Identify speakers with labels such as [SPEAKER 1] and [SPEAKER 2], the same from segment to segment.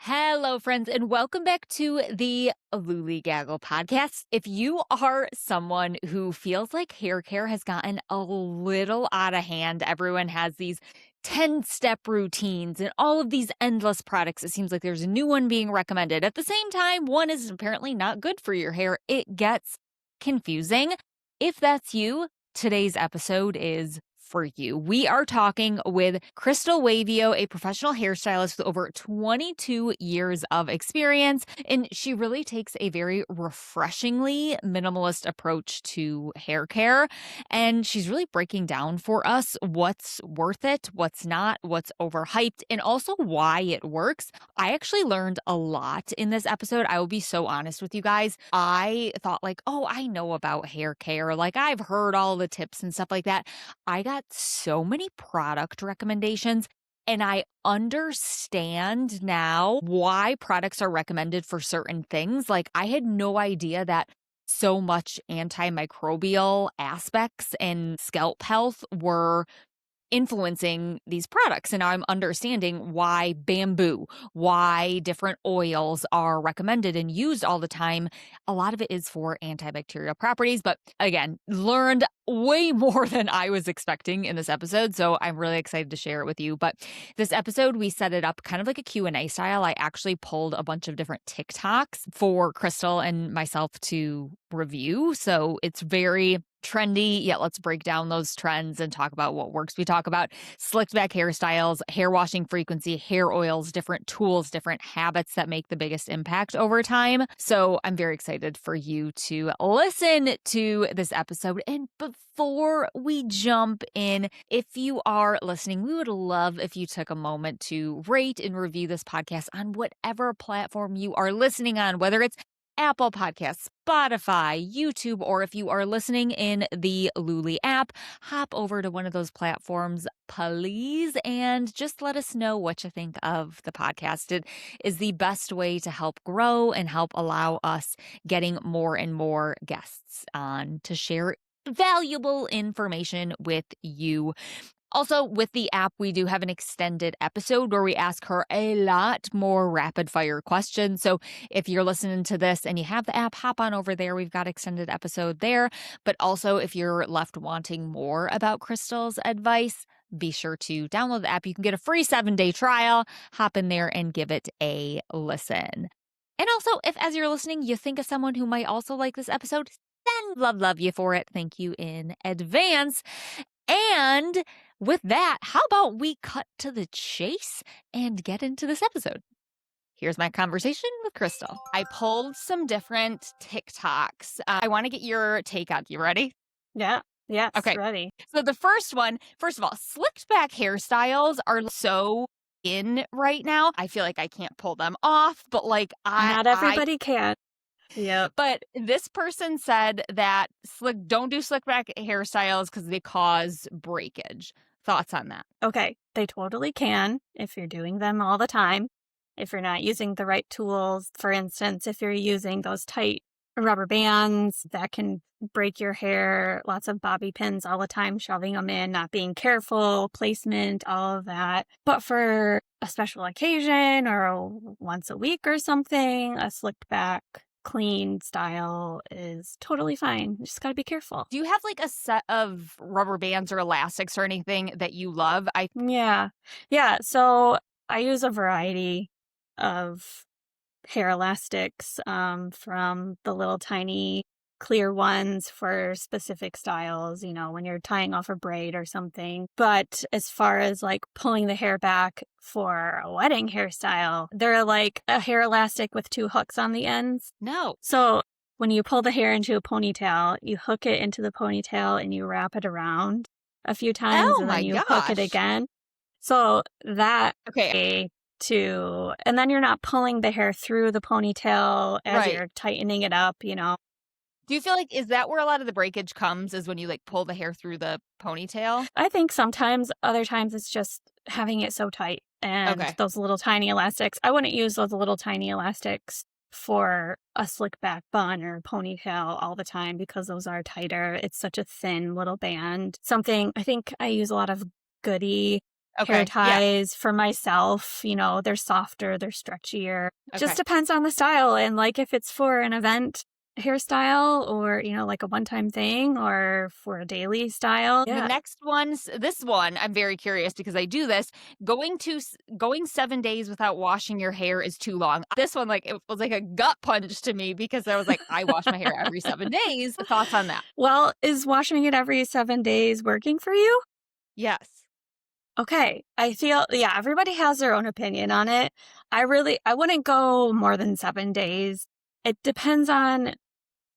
[SPEAKER 1] Hello, friends, and welcome back to the Looli Gaggle podcast. If you are someone who feels like hair care has gotten a little out of hand, everyone has these 10-step routines and all of these endless products. It seems like there's a new one being recommended. At the same time, one is apparently not good for your hair. It gets confusing. If that's you, today's episode is for you. We are talking with Krystle Waivio, a professional hairstylist with over 22 years of experience, and she really takes a very refreshingly minimalist approach to hair care, and she's really breaking down for us what's worth it, what's not, what's overhyped, and also why it works. I actually learned a lot in this episode. I will be so honest with you guys. I thought like, oh, I know about hair care. Like I've heard all the tips and stuff like that. I got so many product recommendations, and I understand now why products are recommended for certain things. Like I had no idea that so much antimicrobial aspects and scalp health were influencing these products. And now I'm understanding why bamboo, why different oils are recommended and used all the time. A lot of it is for antibacterial properties, but again, learned way more than I was expecting in this episode. So I'm really excited to share it with you. But this episode, we set it up kind of like a Q&A style. I actually pulled a bunch of different TikToks for Krystle and myself to review. So it's very trendy, yet let's break down those trends and talk about what works. We talk about slicked back hairstyles, hair washing frequency, hair oils, different tools, different habits that make the biggest impact over time. So I'm very excited for you to listen to this episode. And before we jump in, if you are listening, we would love if you took a moment to rate and review this podcast on whatever platform you are listening on, whether it's Apple Podcasts, Spotify, YouTube, or if you are listening in the Looli app, hop over to one of those platforms, please, and just let us know what you think of the podcast. It is the best way to help grow and help allow us getting more and more guests on to share valuable information with you. Also, with the app, we do have an extended episode where we ask her a lot more rapid fire questions. So if you're listening to this and you have the app, hop on over there. We've got extended episode there. But also, if you're left wanting more about Krystle's advice, be sure to download the app. You can get a free 7-day trial. Hop in there and give it a listen. And also, if as you're listening, you think of someone who might also like this episode, then love you for it. Thank you in advance. And with that, how about we cut to the chase and get into this episode? Here's my conversation with Krystle. I pulled some different TikToks. I want to get your take on. You ready?
[SPEAKER 2] Yeah. Yes.
[SPEAKER 1] Okay.
[SPEAKER 2] Ready.
[SPEAKER 1] So the first one, first of all, slicked back hairstyles are so in right now. I feel like I can't pull them off, but like
[SPEAKER 2] Not everybody can. Yep.
[SPEAKER 1] But this person said that don't do slick back hairstyles because they cause breakage. Thoughts on that?
[SPEAKER 2] Okay. They totally can if you're doing them all the time. If you're not using the right tools, for instance, if you're using those tight rubber bands that can break your hair, lots of bobby pins all the time, shoving them in, not being careful, placement, all of that. But for a special occasion or once a week or something, a slicked back clean style is totally fine. You just got to be careful.
[SPEAKER 1] Do you have like a set of rubber bands or elastics or anything that you love?
[SPEAKER 2] Yeah. So I use a variety of hair elastics from the little tiny clear ones for specific styles, when you're tying off a braid or something. But as far as like pulling the hair back for a wedding hairstyle, they're like a hair elastic with 2 hooks on the ends.
[SPEAKER 1] No.
[SPEAKER 2] So when you pull the hair into a ponytail, you hook it into the ponytail and you wrap it around a few times and then you hook it again. So that and then you're not pulling the hair through the ponytail as you're tightening it up,
[SPEAKER 1] Do you feel like, is that where a lot of the breakage comes, is when you like pull the hair through the ponytail?
[SPEAKER 2] I think sometimes, other times it's just having it so tight and those little tiny elastics. I wouldn't use those little tiny elastics for a slick back bun or ponytail all the time because those are tighter. It's such a thin little band. I think I use a lot of Goody Hair
[SPEAKER 1] Okay. Yeah.
[SPEAKER 2] ties for myself, they're softer, they're stretchier. Just
[SPEAKER 1] Okay.
[SPEAKER 2] depends on the style and like if it's for an event hairstyle or, like a one-time thing or for a daily style.
[SPEAKER 1] The
[SPEAKER 2] Yeah.
[SPEAKER 1] next this one, I'm very curious because I do this. Going 7 days without washing your hair is too long. This one, like, it was like a gut punch to me because I was like, I wash my hair every 7 days. Thoughts on that?
[SPEAKER 2] Well, is washing it every 7 days working for you?
[SPEAKER 1] Yes.
[SPEAKER 2] Okay. I feel, yeah, everybody has their own opinion on it. I wouldn't go more than 7 days. It depends on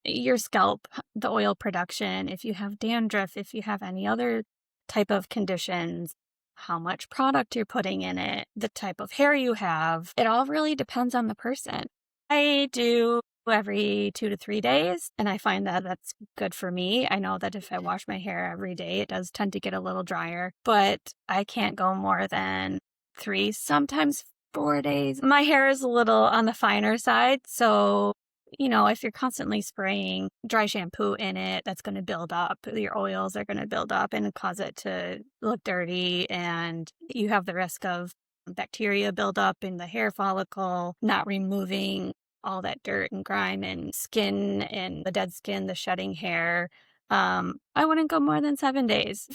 [SPEAKER 2] your scalp, the oil production, if you have dandruff, if you have any other type of conditions, how much product you're putting in it, the type of hair you have. It all really depends on the person. I do every 2 to 3 days, and I find that that's good for me. I know that if I wash my hair every day, it does tend to get a little drier, but I can't go more than 3, sometimes 4 days. My hair is a little on the finer side, so if you're constantly spraying dry shampoo in it, that's going to build up. Your oils are going to build up and cause it to look dirty. And you have the risk of bacteria buildup in the hair follicle, not removing all that dirt and grime and skin and the dead skin, the shedding hair. I wouldn't go more than 7 days.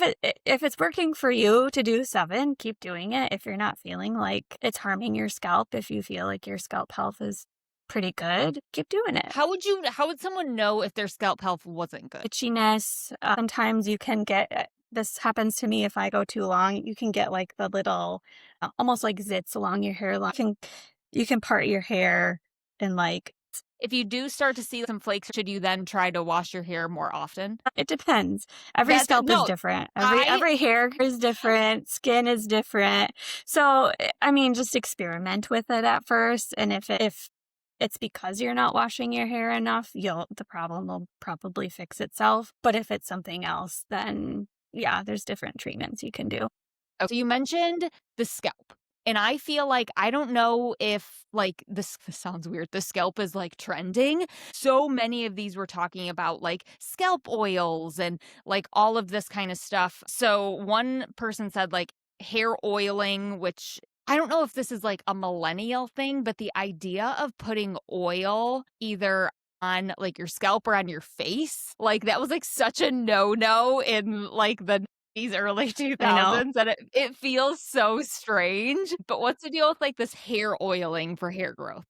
[SPEAKER 2] If it's working for you to do 7, keep doing it. If you're not feeling like it's harming your scalp, if you feel like your scalp health is pretty good, keep doing it.
[SPEAKER 1] How would someone know if their scalp health wasn't good?
[SPEAKER 2] Itchiness, sometimes you can get, this happens to me if I go too long, you can get like the little, almost like zits along your hairline. You can part your hair and like,
[SPEAKER 1] If you do start to see some flakes, should you then try to wash your hair more often?
[SPEAKER 2] it depends. Every scalp is
[SPEAKER 1] No,
[SPEAKER 2] different.
[SPEAKER 1] I
[SPEAKER 2] Every hair is different. Skin is different. So, I mean, just experiment with it at first. And if it's because you're not washing your hair enough, the problem will probably fix itself. But if it's something else, then yeah, there's different treatments you can do.
[SPEAKER 1] So you mentioned the scalp. And I feel like I don't know if like this sounds weird. The scalp is like trending. So many of these were talking about like scalp oils and like all of this kind of stuff. So one person said like hair oiling, which I don't know if this is like a millennial thing, but the idea of putting oil either on like your scalp or on your face, like that was like such a no-no in like the early
[SPEAKER 2] I know
[SPEAKER 1] 2000s, and it feels so strange. But what's the deal with like this hair oiling for hair growth?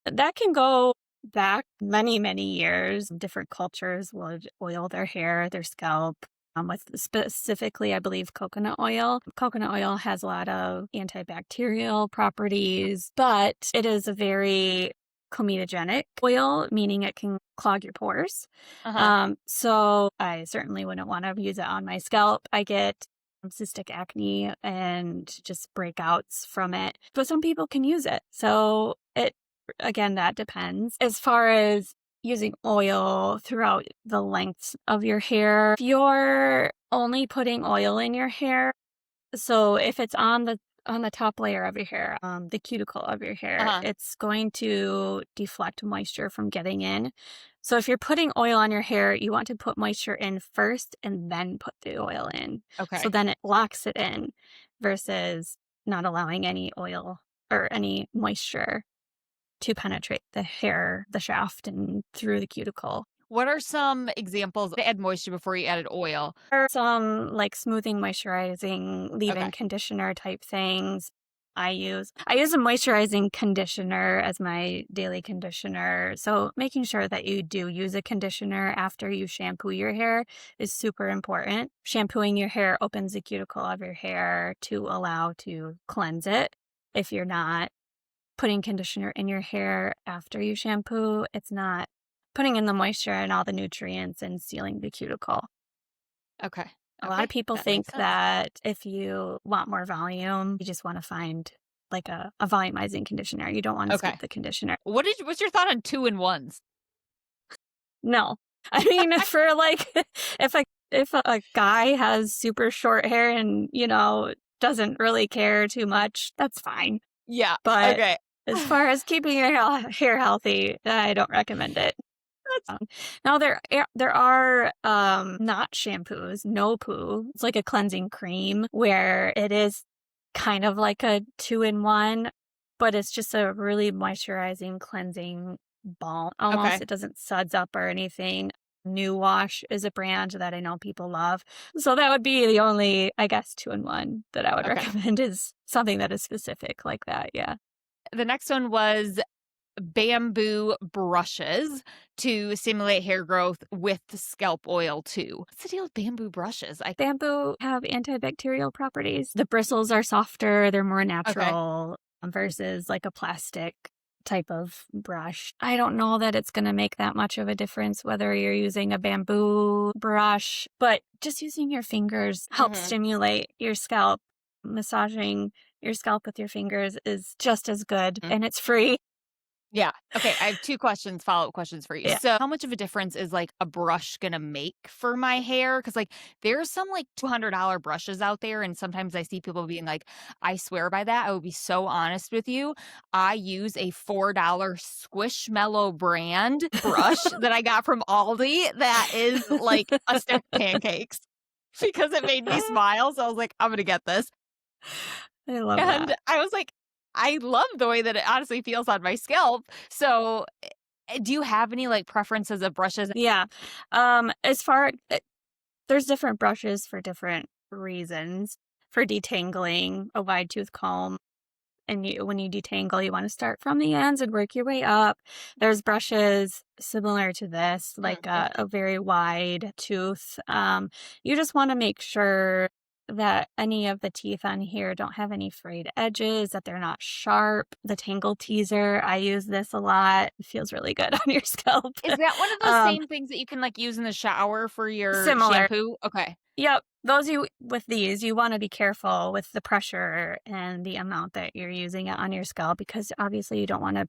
[SPEAKER 2] that can go back many, many years. Different cultures would oil their hair, their scalp. With specifically, I believe, coconut oil. Coconut oil has a lot of antibacterial properties, but it is a very comedogenic oil, meaning it can clog your pores.
[SPEAKER 1] Uh-huh.
[SPEAKER 2] So I certainly wouldn't want to use it on my scalp. I get cystic acne and just breakouts from it, but some people can use it. So again, that depends. As far as using oil throughout the length of your hair, if you're only putting oil in your hair, so if it's on the top layer of your hair, the cuticle of your hair,
[SPEAKER 1] Uh-huh.
[SPEAKER 2] it's going to deflect moisture from getting in. So if you're putting oil on your hair, you want to put moisture in first and then put the oil in. So
[SPEAKER 1] Okay.
[SPEAKER 2] then it locks it in versus not allowing any oil or any moisture to penetrate the hair, the shaft, and through the cuticle.
[SPEAKER 1] What are some examples? Add moisture before you added oil.
[SPEAKER 2] There are some like smoothing, moisturizing, leave-in
[SPEAKER 1] Okay.
[SPEAKER 2] conditioner type things. I use a moisturizing conditioner as my daily conditioner. So making sure that you do use a conditioner after you shampoo your hair is super important. Shampooing your hair opens the cuticle of your hair to allow to cleanse it. If you're not putting conditioner in your hair after you shampoo, it's not putting in the moisture and all the nutrients and sealing the cuticle.
[SPEAKER 1] Okay.
[SPEAKER 2] A lot of
[SPEAKER 1] Okay.
[SPEAKER 2] people
[SPEAKER 1] That makes
[SPEAKER 2] think
[SPEAKER 1] sense.
[SPEAKER 2] that if you want more volume, you just want to find like a volumizing conditioner. You don't want to
[SPEAKER 1] Okay.
[SPEAKER 2] skip the conditioner.
[SPEAKER 1] What's your thought on 2-in-1s?
[SPEAKER 2] No. I mean, for like, if a guy has super short hair and, doesn't really care too much, that's fine.
[SPEAKER 1] Yeah.
[SPEAKER 2] But
[SPEAKER 1] Okay.
[SPEAKER 2] as far as keeping your hair healthy, I don't recommend it. Now there are not shampoos, no poo. It's like a cleansing cream where it is kind of like a 2-in-1, but it's just a really moisturizing, cleansing balm. Almost,
[SPEAKER 1] Okay.
[SPEAKER 2] it doesn't suds up or anything. New Wash is a brand that I know people love. So that would be the only, I guess, 2-in-1 that I would
[SPEAKER 1] Okay.
[SPEAKER 2] recommend is something that is specific like that. Yeah.
[SPEAKER 1] The next one was bamboo brushes to stimulate hair growth with scalp oil too. What's the deal with bamboo brushes?
[SPEAKER 2] Bamboo have antibacterial properties. The bristles are softer, they're more
[SPEAKER 1] Okay.
[SPEAKER 2] natural versus like a plastic type of brush. I don't know that it's going to make that much of a difference whether you're using a bamboo brush, but just using your fingers helps
[SPEAKER 1] Mhm.
[SPEAKER 2] stimulate your scalp. Massaging your scalp with your fingers is just as good,
[SPEAKER 1] Mm.
[SPEAKER 2] and it's free.
[SPEAKER 1] Yeah. Okay. I have two questions, follow-up questions for you.
[SPEAKER 2] Yeah.
[SPEAKER 1] So, how much of a difference is like a brush gonna make for my hair? Because like there's some like $200 brushes out there, and sometimes I see people being like, "I swear by that." I will be so honest with you. I use a $4 Squishmallow brand brush that I got from Aldi that is like a stack of pancakes because it made me smile. So I was like, "I'm gonna get this."
[SPEAKER 2] I love
[SPEAKER 1] And
[SPEAKER 2] that.
[SPEAKER 1] I was like, I love the way that it honestly feels on my scalp. So, do you have any, like, preferences of brushes?
[SPEAKER 2] Yeah. As far there's different brushes for different reasons. For detangling, a wide tooth comb, and when you detangle, you want to start from the ends and work your way up. There's brushes similar to this, like
[SPEAKER 1] Mhm.
[SPEAKER 2] a very wide tooth. You just want to make sure that any of the teeth on here don't have any frayed edges, that they're not sharp. The Tangle Teaser, I use this a lot. It feels really good on your scalp.
[SPEAKER 1] Is that one of those
[SPEAKER 2] um,
[SPEAKER 1] same things that you can, like, use in the shower for your
[SPEAKER 2] Similar.
[SPEAKER 1] shampoo? Okay.
[SPEAKER 2] Yep. Those you with these, you want to be careful with the pressure and the amount that you're using it on your scalp because obviously you don't want to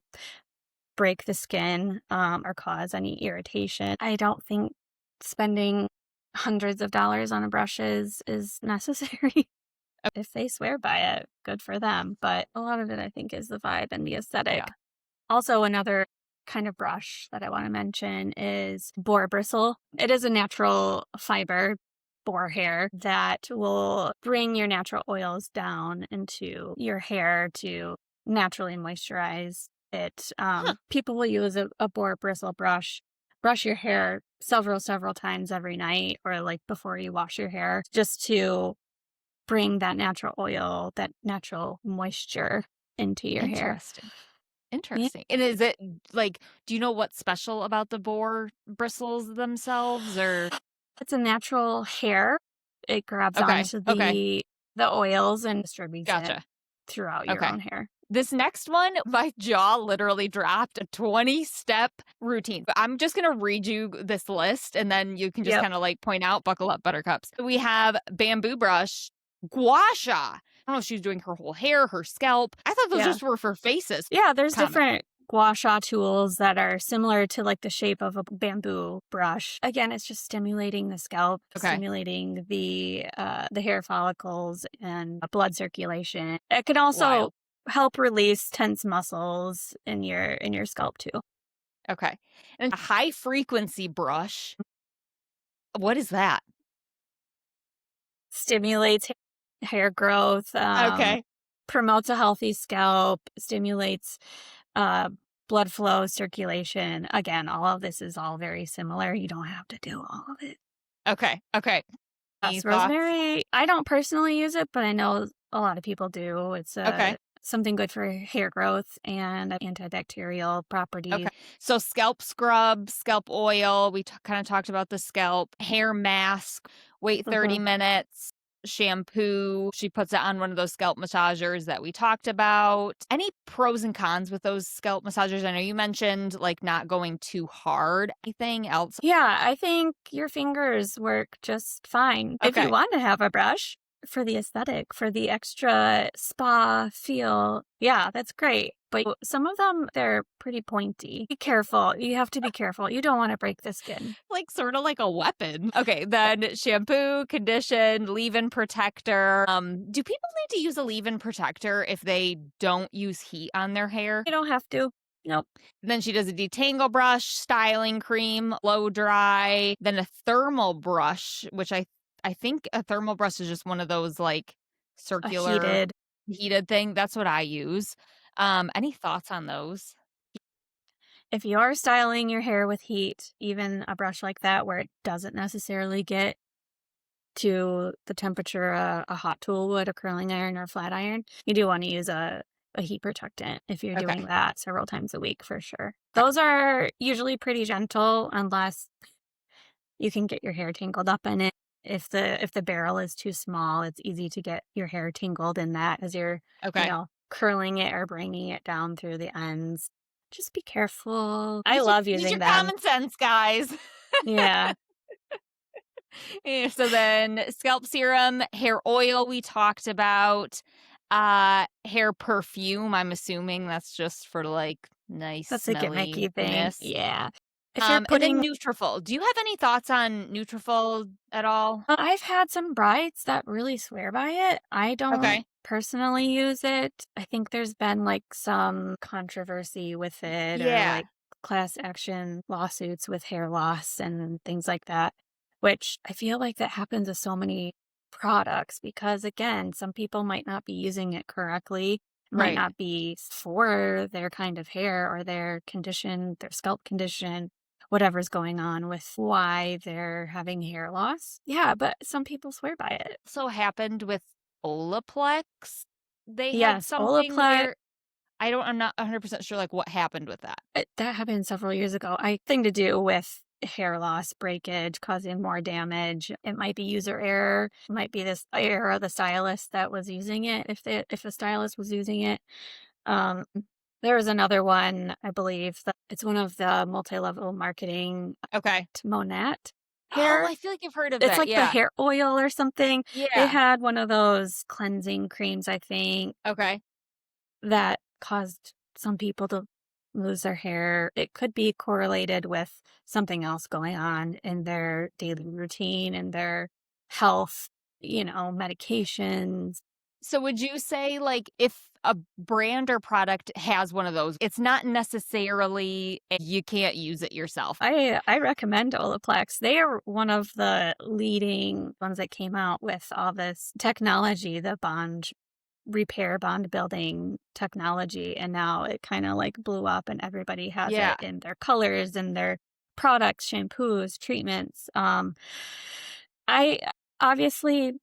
[SPEAKER 2] break the skin or cause any irritation. I don't think spending hundreds of dollars on a brushes is necessary. If they swear by it, good for them. But a lot of it, I think, is the vibe and the
[SPEAKER 1] Yeah.
[SPEAKER 2] aesthetic. Also, another kind of brush that I want to mention is boar bristle. It is a natural fiber boar hair that will bring your natural oils down into your hair to naturally moisturize it.
[SPEAKER 1] Huh.
[SPEAKER 2] People will use a boar bristle brush your hair several times every night or like before you wash your hair just to bring that natural oil, that natural moisture into your hair.
[SPEAKER 1] Interesting. Interesting. And is it, like, do you know what's special about the boar bristles themselves or
[SPEAKER 2] It's a natural hair. It grabs
[SPEAKER 1] Okay.
[SPEAKER 2] onto
[SPEAKER 1] Okay.
[SPEAKER 2] the oils and distributes it
[SPEAKER 1] Gotcha.
[SPEAKER 2] throughout your
[SPEAKER 1] Okay.
[SPEAKER 2] own hair.
[SPEAKER 1] This next one, my jaw literally dropped a 20-step routine. I'm just going to read you this list and then you can just
[SPEAKER 2] Yep.
[SPEAKER 1] kind of like point out, buckle up, buttercups. We have bamboo brush, gua sha. I don't know if she's doing her whole hair, her scalp. I thought those
[SPEAKER 2] Yeah.
[SPEAKER 1] just were for faces.
[SPEAKER 2] Yeah, there's
[SPEAKER 1] Comment.
[SPEAKER 2] different gua sha tools that are similar to like the shape of a bamboo brush. Again, it's just stimulating the scalp,
[SPEAKER 1] Okay.
[SPEAKER 2] stimulating the hair follicles and blood circulation. It can also
[SPEAKER 1] Wild.
[SPEAKER 2] help release tense muscles in your scalp too.
[SPEAKER 1] Okay. And a high frequency brush. What is that?
[SPEAKER 2] Stimulates hair growth,
[SPEAKER 1] Okay.
[SPEAKER 2] promotes a healthy scalp, stimulates uh, blood flow, circulation. Again, all of this is all very similar. You don't have to do all of it.
[SPEAKER 1] Okay. Okay. Any
[SPEAKER 2] Yes,
[SPEAKER 1] thoughts?
[SPEAKER 2] rosemary, I don't personally use it, but I know a lot of people do. It's
[SPEAKER 1] Okay.
[SPEAKER 2] something good for hair growth and antibacterial
[SPEAKER 1] Okay.
[SPEAKER 2] properties.
[SPEAKER 1] So scalp scrub, scalp oil, we kind of talked about the scalp, hair mask, wait 30
[SPEAKER 2] Mhm.
[SPEAKER 1] minutes, shampoo. She puts it on one of those scalp massagers that we talked about. Any pros and cons with those scalp massagers? I know you mentioned like not going too hard. Anything else?
[SPEAKER 2] Yeah, I think your fingers work just fine. If you
[SPEAKER 1] Okay.
[SPEAKER 2] want to have a brush for the aesthetic, for the extra spa feel, yeah, that's great. But some of them, they're pretty pointy. Be careful. You have to be careful. You don't want to break the skin.
[SPEAKER 1] Like sort of like a weapon. Okay, then shampoo, condition, leave-in protector. Do people need to use a leave-in protector if they don't use heat on their hair?
[SPEAKER 2] You don't have to. Nope.
[SPEAKER 1] Then she does a detangle brush, styling cream, blow dry, then a thermal brush, which I think a thermal brush is just one of those like
[SPEAKER 2] A
[SPEAKER 1] circular
[SPEAKER 2] heated.
[SPEAKER 1] heated thing, that's what I use. Any thoughts on those?
[SPEAKER 2] If you're styling your hair with heat, even a brush like that where it doesn't necessarily get to the temperature a hot tool would, a curling iron or a flat iron, you do want to use a heat protectant if you're doing
[SPEAKER 1] Okay.
[SPEAKER 2] that several times a week for sure. Those are usually pretty gentle unless you can get your hair tangled up in it. If the barrel is too small, it's easy to get your hair tangled in that as you're,
[SPEAKER 1] Okay.
[SPEAKER 2] curling it or bringing it down through the ends. Just be careful. I
[SPEAKER 1] Use your
[SPEAKER 2] love
[SPEAKER 1] use
[SPEAKER 2] using
[SPEAKER 1] your
[SPEAKER 2] them.
[SPEAKER 1] common sense, guys.
[SPEAKER 2] Yeah.
[SPEAKER 1] So then scalp serum, hair oil we talked about, hair perfume, I'm assuming that's just for, like, nice
[SPEAKER 2] That's a gimmicky thing.
[SPEAKER 1] smelliness.
[SPEAKER 2] Yeah. If you're
[SPEAKER 1] And then
[SPEAKER 2] putting
[SPEAKER 1] Nutrafol. Do you have any thoughts on Nutrafol at all?
[SPEAKER 2] I've had some brides that really swear by it. I don't
[SPEAKER 1] Okay.
[SPEAKER 2] personally use it. I think there's been, like, some controversy with it or,
[SPEAKER 1] Yeah.
[SPEAKER 2] like, class action lawsuits with hair loss and things like that, which I feel like that happens with so many products because, again, some people might not be using it correctly, might
[SPEAKER 1] Right.
[SPEAKER 2] not be for their kind of hair or their condition, their scalp condition, whatever's going on with why they're having hair loss. Yeah, but some people swear by it.
[SPEAKER 1] Also happened with Olaplex. They had
[SPEAKER 2] Yes,
[SPEAKER 1] something
[SPEAKER 2] Olaplex,
[SPEAKER 1] where I'm not 100% sure, like, what happened with that.
[SPEAKER 2] that happened several years ago. I thing to do with hair loss, breakage, causing more damage. It might be user error. It might be this error of the stylist that was using it. If the stylist was using it, um, there was another one. I believe that it's one of the multi-level marketing
[SPEAKER 1] Okay.
[SPEAKER 2] Monat
[SPEAKER 1] Oh,
[SPEAKER 2] hair.
[SPEAKER 1] I feel like I've heard of
[SPEAKER 2] It's
[SPEAKER 1] that,
[SPEAKER 2] like the
[SPEAKER 1] yeah.
[SPEAKER 2] hair oil or something. They
[SPEAKER 1] Yeah.
[SPEAKER 2] had one of those cleansing creams, I think,
[SPEAKER 1] Okay.
[SPEAKER 2] that caused some people to lose their hair. It could be correlated with something else going on in their daily routine and their health, medications.
[SPEAKER 1] So would you say, like, if a brand or product has one of those, it's not necessarily you can't use it yourself?
[SPEAKER 2] I recommend Olaplex. They are one of the leading ones that came out with all this technology, the bond repair, bond building technology, and now it kinda, like, blew up and everybody has
[SPEAKER 1] Yeah.
[SPEAKER 2] it in their colors and their products, shampoos, treatments. I obviously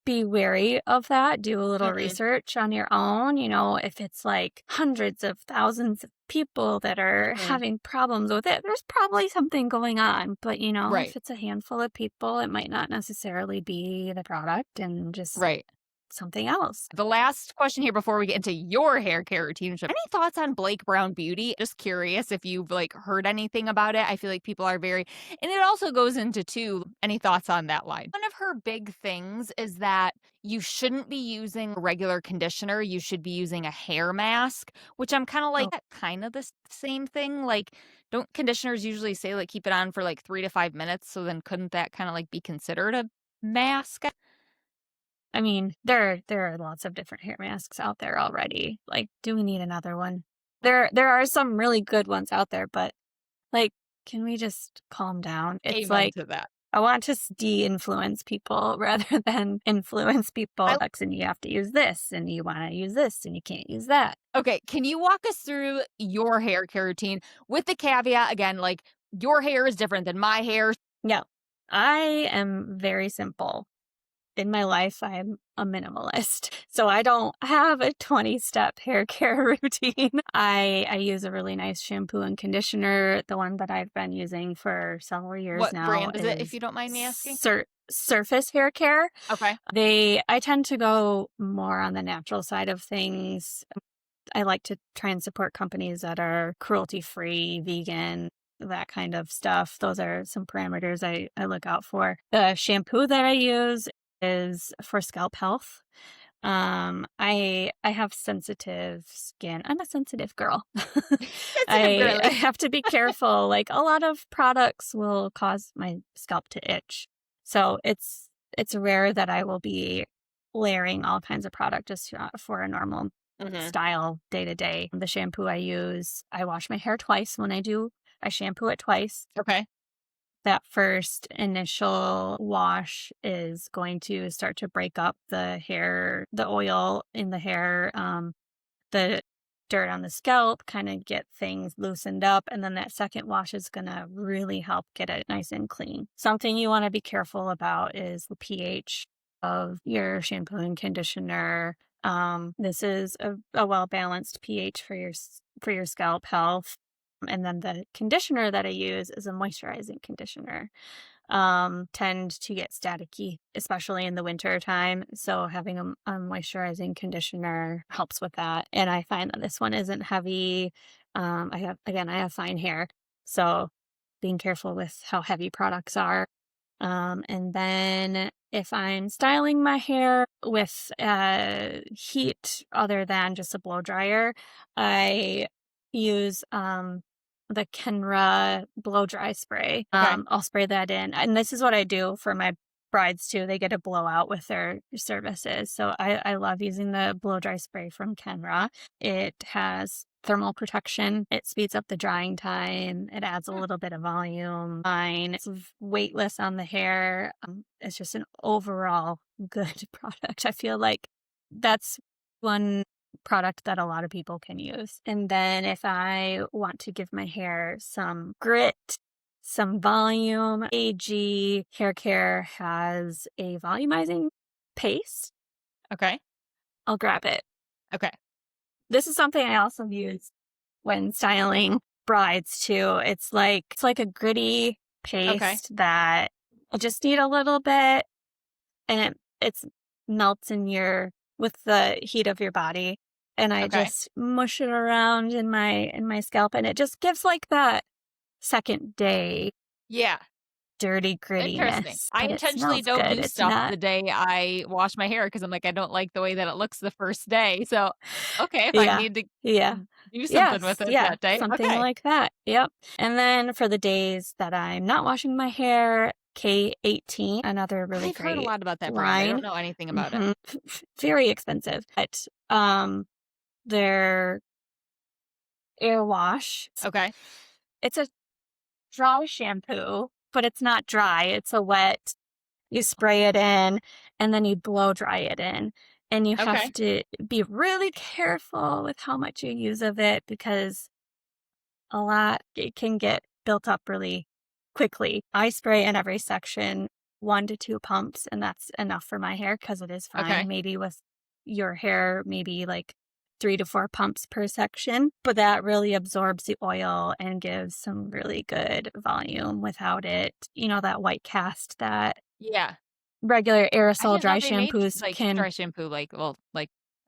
[SPEAKER 2] be wary of that, do a little
[SPEAKER 1] Mhm.
[SPEAKER 2] research on your own, if it's, like, hundreds of thousands of people that are
[SPEAKER 1] Mhm.
[SPEAKER 2] having problems with it, there's probably something going on, but, if
[SPEAKER 1] Right.
[SPEAKER 2] it's a handful of people, it might not necessarily be the product and just
[SPEAKER 1] Right.
[SPEAKER 2] something else.
[SPEAKER 1] The last question here before we get into your hair care routine. Any thoughts on Blake Brown Beauty? Just curious if you've like heard anything about it. I feel like people are very, and it also goes into too. Any thoughts on that line? One of her big things is that you shouldn't be using a regular conditioner. You should be using a hair mask, which I'm kind of like,
[SPEAKER 2] Oh,
[SPEAKER 1] kind of the same thing. Like, don't conditioners usually say like keep it on for like 3 to 5 minutes? So then couldn't that kind of like be considered a mask?
[SPEAKER 2] I mean, there are lots of different hair masks out there already. Like, do we need another one? There are some really good ones out there, but, like, can we just calm down? It's
[SPEAKER 1] Amen
[SPEAKER 2] like
[SPEAKER 1] to that.
[SPEAKER 2] I want to de-influence people rather than influence people.
[SPEAKER 1] I
[SPEAKER 2] X and you have to use this, and you want to use this, and you can't use that.
[SPEAKER 1] Okay, can you walk us through your hair care routine with the caveat again, like your hair is different than my hair?
[SPEAKER 2] Yeah, I am very simple. In my life, I'm a minimalist. So I don't have a 20-step hair care routine. I use a really nice shampoo and conditioner. The one that I've been using for several years
[SPEAKER 1] What
[SPEAKER 2] now
[SPEAKER 1] brand is it, if
[SPEAKER 2] is
[SPEAKER 1] you don't mind me asking?
[SPEAKER 2] Surface Hair Care.
[SPEAKER 1] Okay.
[SPEAKER 2] I tend to go more on the natural side of things. I like to try and support companies that are cruelty-free, vegan, that kind of stuff. Those are some parameters I look out for. The shampoo that I use is for scalp health. I have sensitive skin. I'm a sensitive girl.
[SPEAKER 1] Sensitive
[SPEAKER 2] I
[SPEAKER 1] girly.
[SPEAKER 2] have to be careful. Like a lot of products will cause my scalp to itch. So it's rare that I will be layering all kinds of product just for a normal
[SPEAKER 1] Mhm.
[SPEAKER 2] style day to day. The shampoo I use, I wash my hair twice when I do. I shampoo it twice.
[SPEAKER 1] Okay.
[SPEAKER 2] that first initial wash is going to start to break up the hair, the oil in the hair, the dirt on the scalp, kind of get things loosened up. And then that second wash is going to really help get it nice and clean. Something you want to be careful about is the pH of your shampoo and conditioner. This is a well-balanced pH for your scalp health. And then the conditioner that I use is a moisturizing conditioner. Tend to get staticky, especially in the winter time. So having a moisturizing conditioner helps with that. And I find that this one isn't heavy. I have fine hair. So being careful with how heavy products are. And then if I'm styling my hair with heat other than just a blow dryer, I use the Kenra blow dry spray.
[SPEAKER 1] Okay.
[SPEAKER 2] I'll spray that in. And this is what I do for my brides too. They get a blowout with their services. So I love using the blow dry spray from Kenra. It has thermal protection. It speeds up the drying time. It adds a little bit of volume. Fine. It's weightless on the hair. It's just an overall good product. I feel like that's one product that a lot of people can use. And then if I want to give my hair some grit, some volume, AG Haircare has a volumizing paste.
[SPEAKER 1] Okay.
[SPEAKER 2] I'll grab it.
[SPEAKER 1] Okay.
[SPEAKER 2] This is something I also use when styling brides too. It's like a gritty paste that I just need a little bit, and it melts with the heat of your body. And I just mush it around in my scalp, and it just gives like that second day dirty grittiness.
[SPEAKER 1] Interesting. I intentionally don't do stuff the day I wash my hair because I'm like, I don't like the way that it looks the first day. So, okay, if I need to do something with it that day.
[SPEAKER 2] Something like that. Yep. And then for the days that I'm not washing my hair, K18, another really great
[SPEAKER 1] I've heard a lot about that brand. I don't know anything about it.
[SPEAKER 2] Very expensive. But their air wash.
[SPEAKER 1] Okay.
[SPEAKER 2] It's a dry shampoo, but it's not dry. It's a wet. You spray it in and then you blow dry it in. And you have to be really careful with how much you use of it because it can get built up really quickly. I spray in every section 1 to 2 pumps, and that's enough for my hair because it is fine. Maybe with your hair, maybe like 3 to 4 pumps per section, but that really absorbs the oil and gives some really good volume without it. That white cast that regular aerosol dry shampoos can.
[SPEAKER 1] Dry shampoo, I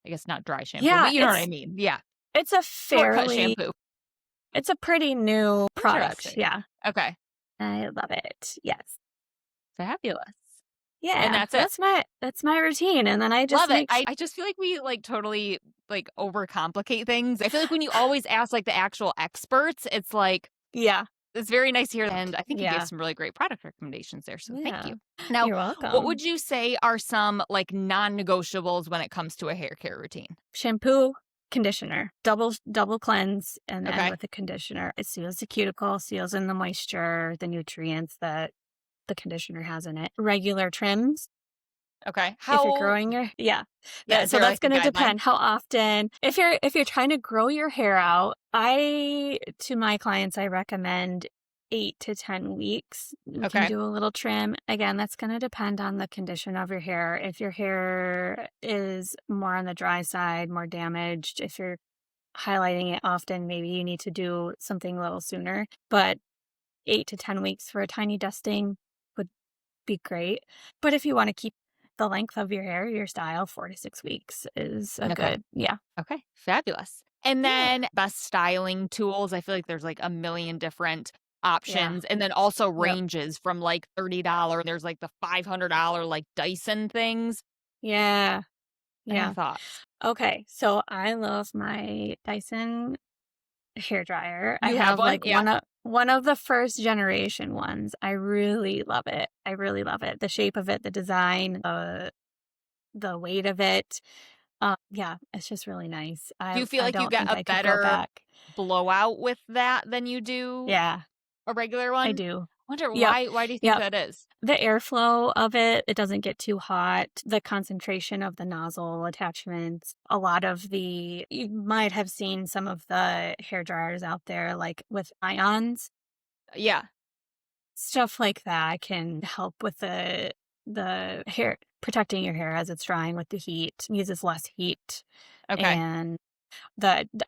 [SPEAKER 1] guess not dry shampoo, but you know what I mean. Yeah.
[SPEAKER 2] It's a shampoo. It's a pretty new product. Yeah.
[SPEAKER 1] Okay.
[SPEAKER 2] I love it. Yes.
[SPEAKER 1] Fabulous.
[SPEAKER 2] Yeah.
[SPEAKER 1] And
[SPEAKER 2] that's my routine. And then I just
[SPEAKER 1] love it. I just feel like we totally overcomplicate things. I feel like when you always ask the actual experts, it's it's very nice to hear. And I think you gave some really great product recommendations there. So thank you. Now,
[SPEAKER 2] you're welcome.
[SPEAKER 1] What would you say are some non-negotiables when it comes to a hair care routine?
[SPEAKER 2] Shampoo, conditioner, double cleanse, and then with the conditioner, it seals the cuticle, seals in the moisture, the nutrients that the conditioner has in it. Regular trims.
[SPEAKER 1] Okay.
[SPEAKER 2] If you're growing your so that's going to depend how often. If you're trying to grow your hair out, to my clients I recommend 8 to 10 weeks. You can do a little trim. Again, that's going to depend on the condition of your hair. If your hair is more on the dry side, more damaged, if you're highlighting it often, maybe you need to do something a little sooner. But 8 to 10 weeks for a tiny dusting would be great. But if you want to keep the length of your hair, your style, 4 to 6 weeks is a good. Yeah.
[SPEAKER 1] Okay. Fabulous. And then best styling tools. I feel like there's a million different options. And then also ranges from $30. There's the $500 Dyson things.
[SPEAKER 2] Yeah.
[SPEAKER 1] Any thoughts?
[SPEAKER 2] Okay. So I love my Dyson hairdryer. I
[SPEAKER 1] have
[SPEAKER 2] one of the first generation ones. I really love it. The shape of it, the design, the weight of it. It's just really nice.
[SPEAKER 1] Do you feel like you get a better blowout with that than you do a regular one?
[SPEAKER 2] I do.
[SPEAKER 1] Wonder
[SPEAKER 2] Yep.
[SPEAKER 1] why do you think
[SPEAKER 2] Yep.
[SPEAKER 1] that is?
[SPEAKER 2] The airflow of it doesn't get too hot. The concentration of the nozzle attachments, a lot of you might have seen some of the hair dryers out there, like with ions,
[SPEAKER 1] Yeah.
[SPEAKER 2] stuff like that can help with the hair, protecting your hair as it's drying with the heat, uses less heat.
[SPEAKER 1] Okay.
[SPEAKER 2] And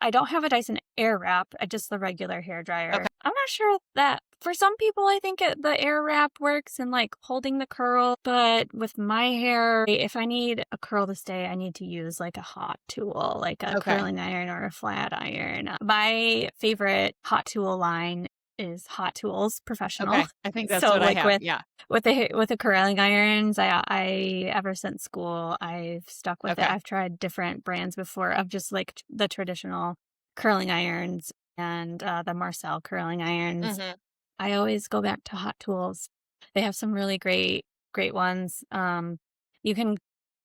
[SPEAKER 2] I don't have a Dyson Airwrap, just the regular hair
[SPEAKER 1] Okay.
[SPEAKER 2] dryer. I'm not sure that for some people, I think the Airwrap works in like holding the curl, but with my hair, if I need a curl to stay, I need to use like a hot tool, like a
[SPEAKER 1] Okay.
[SPEAKER 2] curling iron or a flat iron. My favorite hot tool line is Hot Tools Professional.
[SPEAKER 1] Okay. I think that's
[SPEAKER 2] So
[SPEAKER 1] what I
[SPEAKER 2] like
[SPEAKER 1] have. Yeah.
[SPEAKER 2] with the curling irons, I ever since school I've stuck with it.
[SPEAKER 1] Okay.
[SPEAKER 2] I've tried different brands before of just like the traditional curling irons and the Marcel curling irons.
[SPEAKER 1] Hmm.
[SPEAKER 2] I always go back to Hot Tools. They have some really great ones. You can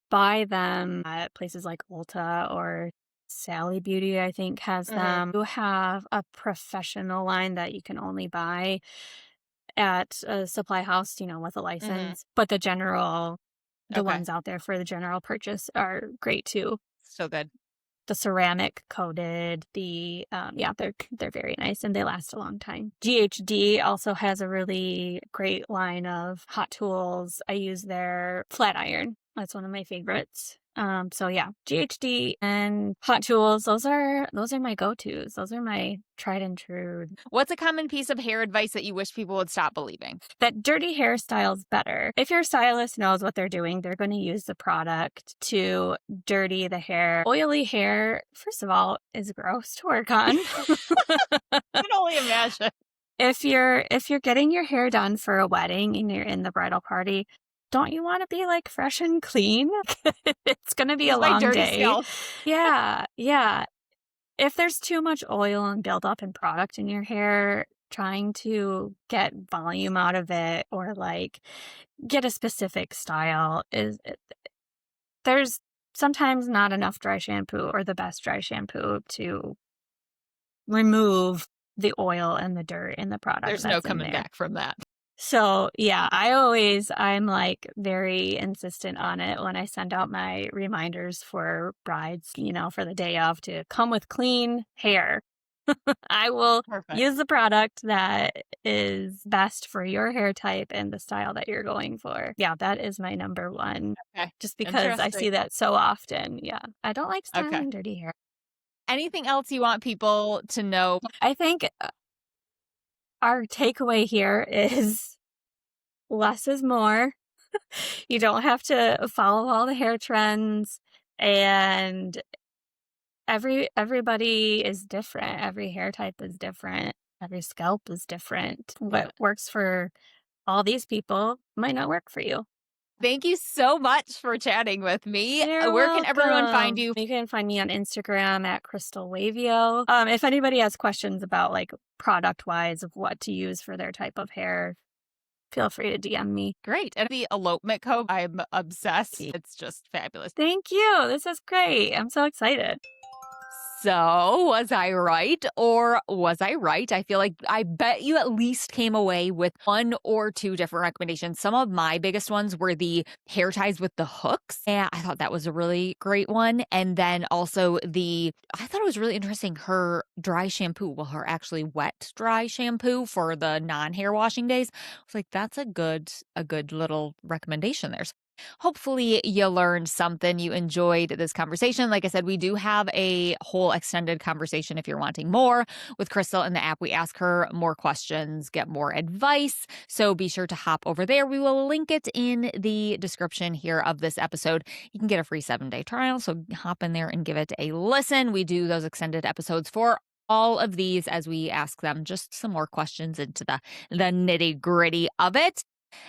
[SPEAKER 2] buy them at places like Ulta or Sally Beauty, I think, has
[SPEAKER 1] Hmm.
[SPEAKER 2] them. You have a professional line that you can only buy at a supply house, with a
[SPEAKER 1] Hmm.
[SPEAKER 2] license. But the
[SPEAKER 1] Okay.
[SPEAKER 2] ones out there for the general purchase are great too.
[SPEAKER 1] So good.
[SPEAKER 2] The ceramic coated, yeah, they're very nice and they last a long time. GHD also has a really great line of hot tools. I use their flat iron. That's one of my favorites. So yeah, GHD and Hot Tools, those are my go-tos. Those are my tried and true.
[SPEAKER 1] What's a common piece of hair advice that you wish people would stop believing?
[SPEAKER 2] That dirty hairstyle's better. If your stylist knows what they're doing, they're going to use the product to dirty the hair. Oily hair, first of all, is gross to work on.
[SPEAKER 1] I can only imagine.
[SPEAKER 2] If you're getting your hair done for a wedding and you're in the bridal party, don't you want to be like fresh and clean? It's going to be
[SPEAKER 1] This
[SPEAKER 2] a
[SPEAKER 1] is my
[SPEAKER 2] long
[SPEAKER 1] dirty
[SPEAKER 2] day.
[SPEAKER 1] self.
[SPEAKER 2] Yeah, yeah. If there's too much oil and buildup and product in your hair, trying to get volume out of it or like get a specific style there's sometimes not enough dry shampoo or the best dry shampoo to remove the oil and the dirt in the product
[SPEAKER 1] There's no
[SPEAKER 2] that's in
[SPEAKER 1] coming
[SPEAKER 2] there.
[SPEAKER 1] back from that.
[SPEAKER 2] So yeah, I'm like very insistent on it when I send out my reminders for brides, for the day of to come with clean hair. I will
[SPEAKER 1] Perfect.
[SPEAKER 2] use the product that is best for your hair type and the style that you're going for. Yeah, that is my number one.
[SPEAKER 1] Okay.
[SPEAKER 2] Just because I
[SPEAKER 1] Interesting.
[SPEAKER 2] see that so often. Yeah, I don't like
[SPEAKER 1] Okay.
[SPEAKER 2] styling dirty hair.
[SPEAKER 1] Anything else you want people to know?
[SPEAKER 2] I think our takeaway here is less is more. You don't have to follow all the hair trends, and everybody is different. Every hair type is different. Every scalp is different. What works for all these people might not work for you.
[SPEAKER 1] Thank you so much for chatting with me.
[SPEAKER 2] You're
[SPEAKER 1] Where can everyone find
[SPEAKER 2] welcome.
[SPEAKER 1] you?
[SPEAKER 2] You can find me on Instagram at Krystle Waivio. If anybody has questions about like product wise of what to use for their type of hair, feel free to DM me.
[SPEAKER 1] Great. And the elopement coat, I'm obsessed. It's just fabulous.
[SPEAKER 2] Thank you. This is great. I'm so excited.
[SPEAKER 1] So, was I right or was I right? I feel like I bet you at least came away with one or two different recommendations. Some of my biggest ones were the hair ties with the hooks. And I thought that was a really great one. And then also I thought it was really interesting, her dry shampoo. Well, her actually wet dry shampoo for the non-hair washing days. I was like, that's a good little recommendation there. Hopefully you learned something. You enjoyed this conversation. Like I said, we do have a whole extended conversation if you're wanting more with Krystle in the app. We ask her more questions, get more advice. So be sure to hop over there. We will link it in the description here of this episode. You can get a free 7-day trial. So hop in there and give it a listen. We do those extended episodes for all of these as we ask them just some more questions into the nitty gritty of it.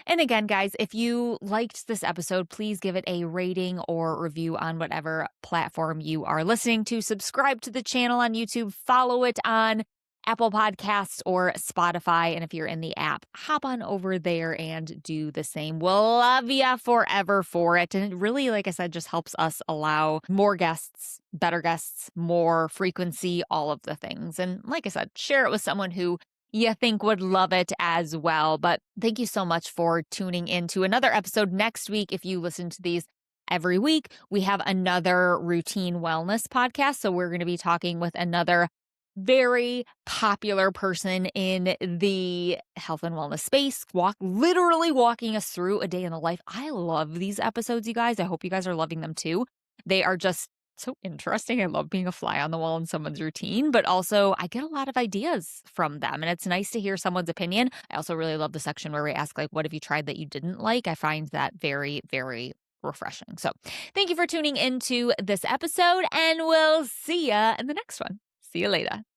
[SPEAKER 1] And again, guys, if you liked this episode, please give it a rating or review on whatever platform you are listening to. Subscribe to the channel on YouTube, follow it on Apple Podcasts or Spotify. And if you're in the app, hop on over there and do the same. We'll love you forever for it. And it really, like I said, just helps us allow more guests, better guests, more frequency, all of the things. And like I said, share it with someone who you think would love it as well. But thank you so much for tuning in to another episode next week. If you listen to these every week, we have another routine wellness podcast. So we're going to be talking with another very popular person in the health and wellness space, literally walking us through a day in the life. I love these episodes, you guys. I hope you guys are loving them too. They are just so interesting. I love being a fly on the wall in someone's routine, but also I get a lot of ideas from them, and it's nice to hear someone's opinion. I also really love the section where we ask, like, what have you tried that you didn't like? I find that very, very refreshing. So thank you for tuning into this episode, and we'll see ya in the next one. See you later.